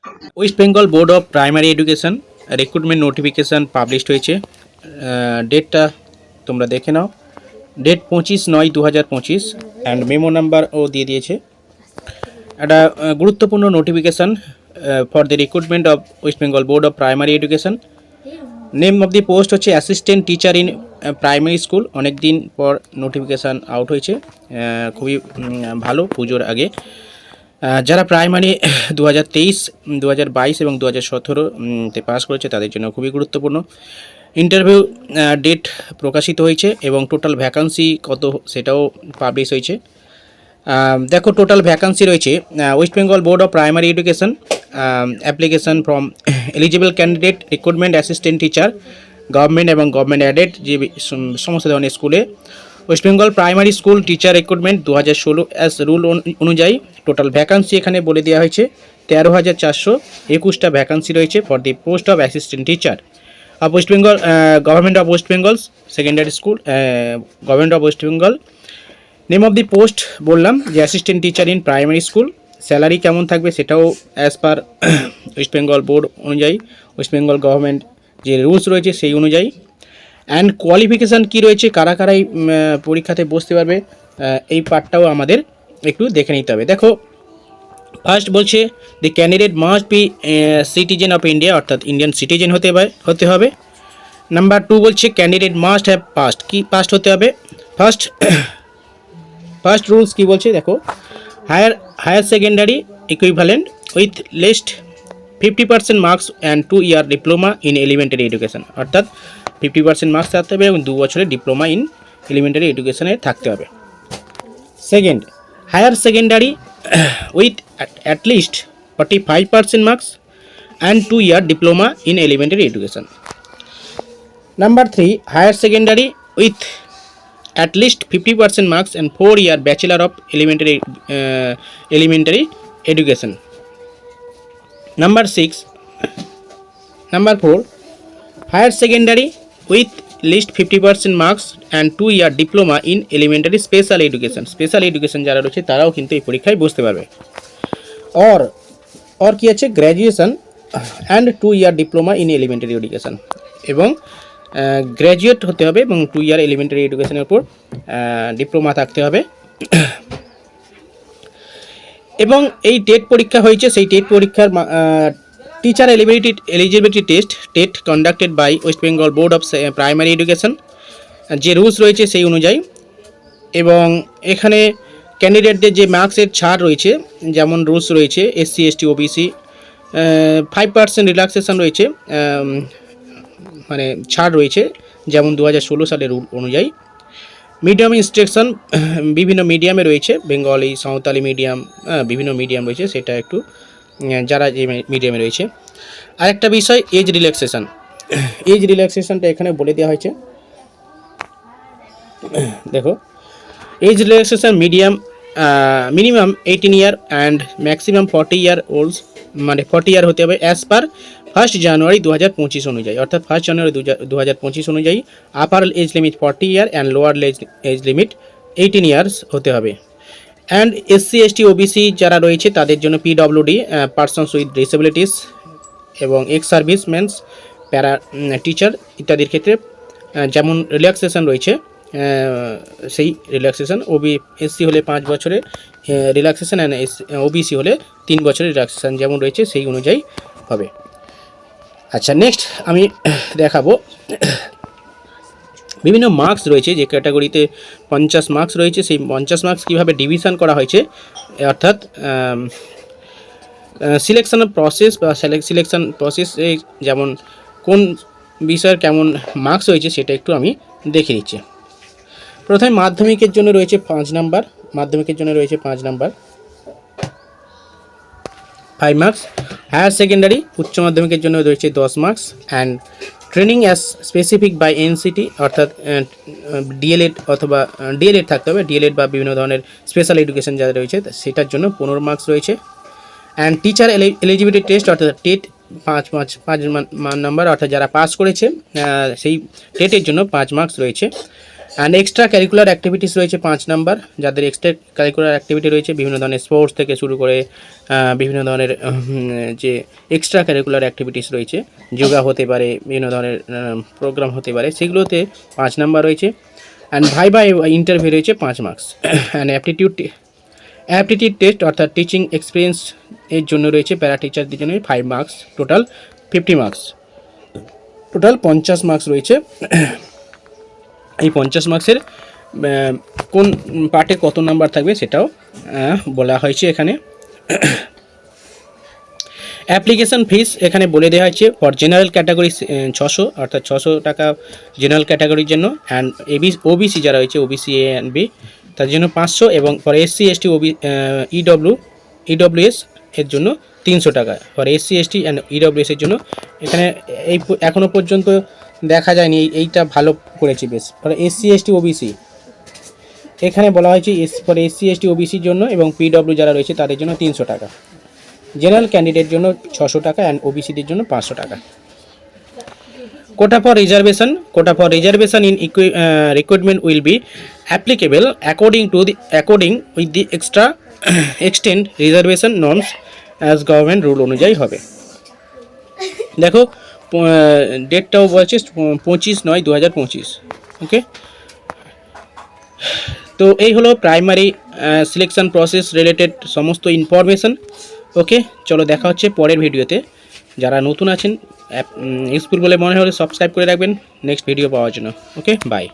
West Bengal board of primary education recruitment notification published হয়েছে। ডেটটা তোমরা দেখে নাও। ডেট 25/9/2025 অ্যান্ড মেমো নাম্বারও দিয়ে দিয়েছে। একটা গুরুত্বপূর্ণ notification for the recruitment of West Bengal board of primary education. Name of the post হচ্ছে assistant teacher in primary school. অনেক দিন পর নোটিফিকেশান আউট হয়েছে, খুবই ভালো পুজোর আগে। যারা প্রাইমারি 2023, 2022 এবং 2017-তে পাস করেছে তাদের জন্য খুবই গুরুত্বপূর্ণ। ইন্টারভিউ ডেট প্রকাশিত হয়েছে এবং টোটাল ভ্যাকান্সি কত সেটাও পাবলিশ হয়েছে। দেখো, টোটাল ভ্যাকান্সি রয়েছে West Bengal board of primary education application from eligible candidate recruitment assistant teacher government এবং গভর্নমেন্ট অ্যাডেড যে সমস্ত ধরনের স্কুলে। West Bengal primary school teacher recruitment 2016 as rule অনুযায়ী টোটাল ভ্যাকান্সি এখানে বলে দেওয়া হয়েছে 13,421টা ভ্যাকান্সি রয়েছে for the post of assistant teacher of West Bengal government of West Bengal secondary school government of West Bengal. Name of the post বললাম যে assistant teacher in primary school. Salary কেমন থাকবে সেটাও as per West Bengal board অনুযায়ী, ওয়েস্ট বেঙ্গল গভর্নমেন্ট যে রুলস রয়েছে সেই অনুযায়ী। অ্যান্ড কোয়ালিফিকেশান কী রয়েছে, কারা কারা এই পরীক্ষাতে বসতে পারবে, এই পার্টটাও আমাদের একটু দেখে নিতে হবে। দেখো, ফার্স্ট বলছে the candidate must be citizen of India, অর্থাৎ ইন্ডিয়ান সিটিজেন হতে হবে। নাম্বার 2 বলছে ক্যান্ডিডেট মাস্ট হ্যাভ পাস্ট, কি পাস্ট হতে হবে। ফার্স্ট রুলস কি বলছে দেখো, higher secondary equivalent with least 50% marks and 2 year diploma in elementary education, অর্থাৎ 50% মার্কস থাকতে হবে এবং 2 বছরের ডিপ্লোমা ইন এলিমেন্টারি এডুকেশনে থাকতে হবে। Second, higher secondary with at least 45% marks and 2 year diploma in elementary education. Number 3, higher secondary with at least 50% marks and 4-year bachelor of elementary education. Number 4, higher secondary with least 50% marks and 2-year diploma in elementary special education. Special education যারা রয়েছে তারাও কিন্তু এই পরীক্ষায় বসতে পারবে। और কি আছে, graduation and 2-year diploma in elementary education, এবং গ্র্যাজুয়েট হতে হবে এবং 2 ইয়ার এলিমেন্টারি এডুকেশনের উপর ডিপ্লোমা থাকতে হবে। এবং এই টেট পরীক্ষা হয়েছে, সেই টেট পরীক্ষার teacher eligibility TET conducted by West Bengal board of primary Education, যে রুলস রয়েছে সেই অনুযায়ী। এবং এখানে ক্যান্ডিডেটদের যে মার্কসের ছাড় রয়েছে, যেমন রুলস রয়েছে SC ST OBC 5% রিল্যাক্সেশন রয়েছে, মানে ছাড় রয়েছে, যেমন 2016 সালের রুল অনুযায়ী। মিডিয়াম ইনস্ট্রাকশন বিভিন্ন মিডিয়ামে রয়েছে, বেঙ্গলি, সাঁওতালি মিডিয়াম, বিভিন্ন মিডিয়াম রয়েছে, সেটা একটু যারা যে মিডিয়ামে রয়েছে। আরেকটা বিষয়, এজ রিল্যাক্সেশনটা এখানে বলে দেওয়া হয়েছে। দেখো, age relaxation minimum 18 year and maximum 40 year olds, মানে 40 ইয়ার হতে হবে অ্যাজ পার 1 জানুয়ারি 2025 অনুযায়ী, অর্থাৎ 1 জানুয়ারি 2025 অনুযায়ী। Upper age limit 40 year and lower age limit 18 years হতে হবে। অ্যান্ড SC ST OBC যারা রয়েছে তাদের জন্য PWD পার্সনস উইথ ডিসেবিলিটিস এবং এক্স সার্ভিসম্যানস, প্যারা টিচার ইত্যাদির ক্ষেত্রে যেমন রিল্যাক্সেশন রয়েছে, সেই রিল্যাক্সেশন SC হলে 5 বছরের রিল্যাক্সেশন অ্যান্ড OBC হলে 3 বছরের রিল্যাক্সেশন যেমন রয়েছে সেই অনুযায়ী হবে। আচ্ছা, নেক্সট আমি দেখাবো বিভিন্ন মার্কস রয়েছে, যে ক্যাটাগরিতে 50 মার্কস রয়েছে সেই 50 মার্কস কীভাবে ডিভিশন করা হয়েছে, অর্থাৎ সিলেকশন প্রসেস বা সিলেকশন প্রসেসে যেমন কোন বিষয়ের কেমন মার্কস রয়েছে সেটা একটু আমি দেখে দিচ্ছি। প্রথমে মাধ্যমিকের জন্য রয়েছে 5 নাম্বার, 5 মার্কস। হায়ার সেকেন্ডারি উচ্চ মাধ্যমিকের জন্য রয়েছে 10 marks and training as specific by NCT, অর্থাৎ ডিএলএড অথবা ডিএলএড থাকতে হবে, ডিএলএড বা বিভিন্ন ধরনের স্পেশাল এডুকেশন যারা রয়েছে সেটার জন্য 15 মার্কস রয়েছে। অ্যান্ড টিচার এলিজিবিলিটি টেস্ট, অর্থাৎ টেট 5 নাম্বার, অর্থাৎ যারা পাস করেছে সেই টেটের জন্য 5 মার্কস রয়েছে। অ্যান্ড এক্সট্রা ক্যারিকুলার অ্যাক্টিভিটিস রয়েছে 5 নাম্বার, যাদের এক্সট্রা ক্যারিকুলার অ্যাক্টিভিটি রয়েছে বিভিন্ন ধরনের স্পোর্টস থেকে শুরু করে বিভিন্ন ধরনের যে এক্সট্রা ক্যারিকুলার অ্যাক্টিভিটিস রয়েছে, যোগা হতে পারে, বিভিন্ন ধরনের প্রোগ্রাম হতে পারে, সেগুলোতে 5 নাম্বার রয়েছে। অ্যান্ড ভাইবা ইন্টারভিউ রয়েছে 5 মার্কস। অ্যান্ড অ্যাপটিটিউড টেস্ট অর্থাৎ টিচিং এক্সপিরিয়েন্স এর জন্য রয়েছে প্যারা টিচারদের জন্য 5 marks, total 50 marks, total 50 marks রয়েছে। এই 50 মার্কসের কোন পার্টে কত নাম্বার থাকবে সেটাও বলা হয়েছে এখানে। অ্যাপ্লিকেশন ফিস এখানে বলে দেওয়া হয়েছে ফর জেনারেল ক্যাটাগরি 600, অর্থাৎ 600 টাকা জেনারেল ক্যাটাগরির জন্য। অ্যান্ড ওবিসি যারা রয়েছে, ওবিসি এ অ্যান্ড বি, তার জন্য 500, এবং ফর এসসি এসটি ইডব্লিউএস এর জন্য 300 টাকা, for SC ST and EWS এর জন্য। এখানে এখনও পর্যন্ত দেখা যায়নি, এইটা ভালো করেছি বেশ। ফর এসসি এসটি ওবিসি এখানে বলা হয়েছে ফর এসসি এসটি ওবিসির জন্য এবং পিডব্লিউ যারা রয়েছে তাদের জন্য 300 টাকা, জেনারেল ক্যান্ডিডেট জন্য 600 টাকা অ্যান্ড ওবিসিদের জন্য 500 টাকা। Quota for reservation in recruitment will be applicable according with the extend reservation norms as government rule অনুযায়ী হবে। দেখো ডেটটাও বলছে 25/9/2025। ওকে, তো এই হলো প্রাইমারি সিলেকশন প্রসেস রিলেটেড সমস্ত ইনফরমেশন। ওকে, চলো দেখা হচ্ছে পরের ভিডিওতে। যারা নতুন আছেন ইউজফুল বলে মনে হলে সাবস্ক্রাইব করে রাখবেন নেক্সট ভিডিও পাওয়ার জন্য। ওকে, বাই।